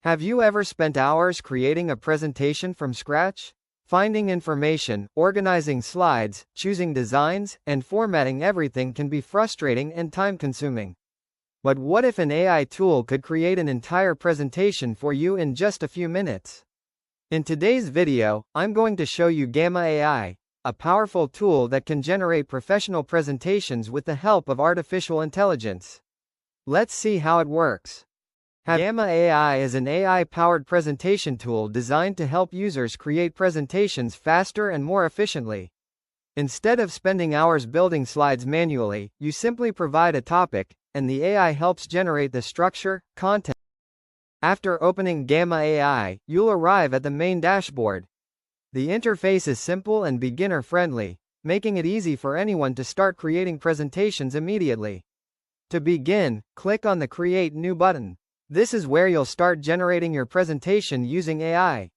Have you ever spent hours creating a presentation from scratch? Finding information, organizing slides, choosing designs, and formatting everything can be frustrating and time-consuming. But what if an AI tool could create an entire presentation for you in just a few minutes? In today's video, I'm going to show you Gamma AI, a powerful tool that can generate professional presentations with the help of artificial intelligence. Let's see how it works. Gamma AI is an AI-powered presentation tool designed to help users create presentations faster and more efficiently. Instead of spending hours building slides manually, you simply provide a topic, and the AI helps generate the structure, content. After opening Gamma AI, you'll arrive at the main dashboard. The interface is simple and beginner-friendly, making it easy for anyone to start creating presentations immediately. To begin, click on the Create New button. This is where you'll start generating your presentation using AI.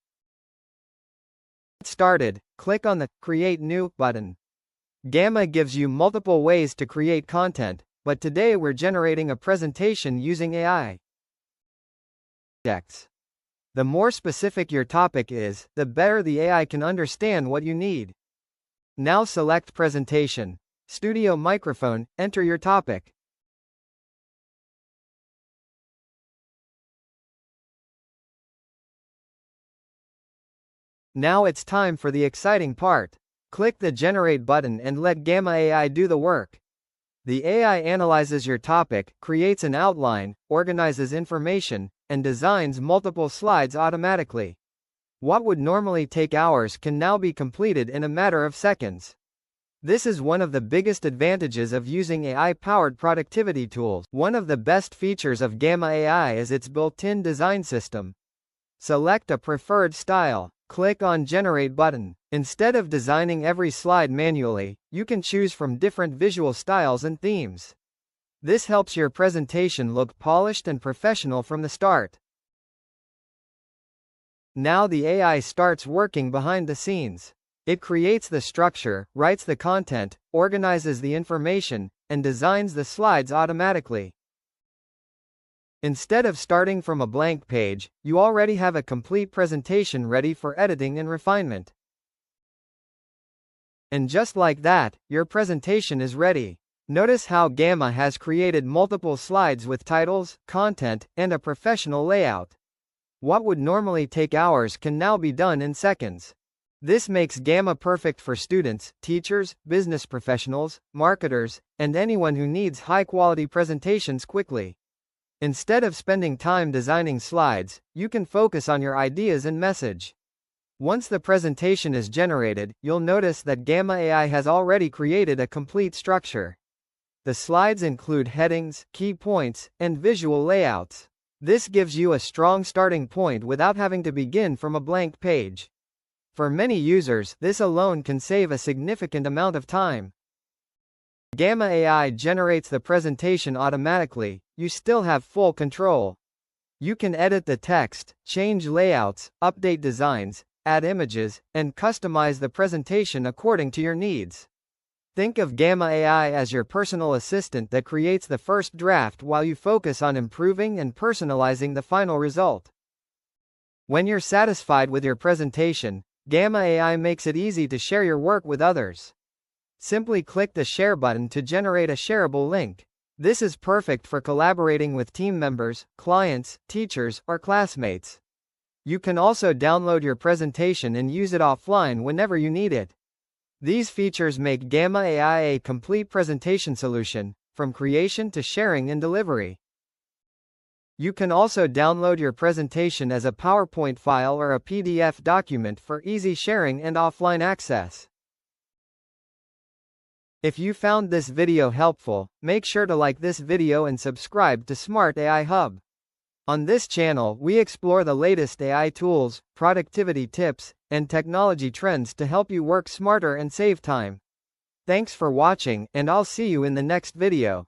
Get started, click on the Create New button. Gamma gives you multiple ways to create content, but today we're generating a presentation using AI. The more specific your topic is, the better the AI can understand what you need. Now select Presentation. Studio microphone, enter your topic. Now it's time for the exciting part. Click the Generate button and let Gamma AI do the work. The AI analyzes your topic, creates an outline, organizes information, and designs multiple slides automatically. What would normally take hours can now be completed in a matter of seconds. This is one of the biggest advantages of using AI-powered productivity tools. One of the best features of Gamma AI is its built-in design system. Select a preferred style. Click on Generate button. Instead of designing every slide manually, you can choose from different visual styles and themes. This helps your presentation look polished and professional from the start. Now the AI starts working behind the scenes. It creates the structure, writes the content, organizes the information, and designs the slides automatically. Instead of starting from a blank page, you already have a complete presentation ready for editing and refinement. And just like that, your presentation is ready. Notice how Gamma has created multiple slides with titles, content, and a professional layout. What would normally take hours can now be done in seconds. This makes Gamma perfect for students, teachers, business professionals, marketers, and anyone who needs high-quality presentations quickly. Instead of spending time designing slides, you can focus on your ideas and message. Once the presentation is generated, you'll notice that Gamma AI has already created a complete structure. The slides include headings, key points, and visual layouts. This gives you a strong starting point without having to begin from a blank page. For many users, this alone can save a significant amount of time. Gamma AI generates the presentation automatically. You still have full control. You can edit the text, change layouts, update designs, add images, and customize the presentation according to your needs. Think of Gamma AI as your personal assistant that creates the first draft while you focus on improving and personalizing the final result. When you're satisfied with your presentation, Gamma AI makes it easy to share your work with others. Simply click the Share button to generate a shareable link. This is perfect for collaborating with team members, clients, teachers, or classmates. You can also download your presentation and use it offline whenever you need it. These features make Gamma AI a complete presentation solution, from creation to sharing and delivery. You can also download your presentation as a PowerPoint file or a PDF document for easy sharing and offline access. If you found this video helpful, make sure to like this video and subscribe to Smart AI Hub. On this channel, we explore the latest AI tools, productivity tips, and technology trends to help you work smarter and save time. Thanks for watching, and I'll see you in the next video.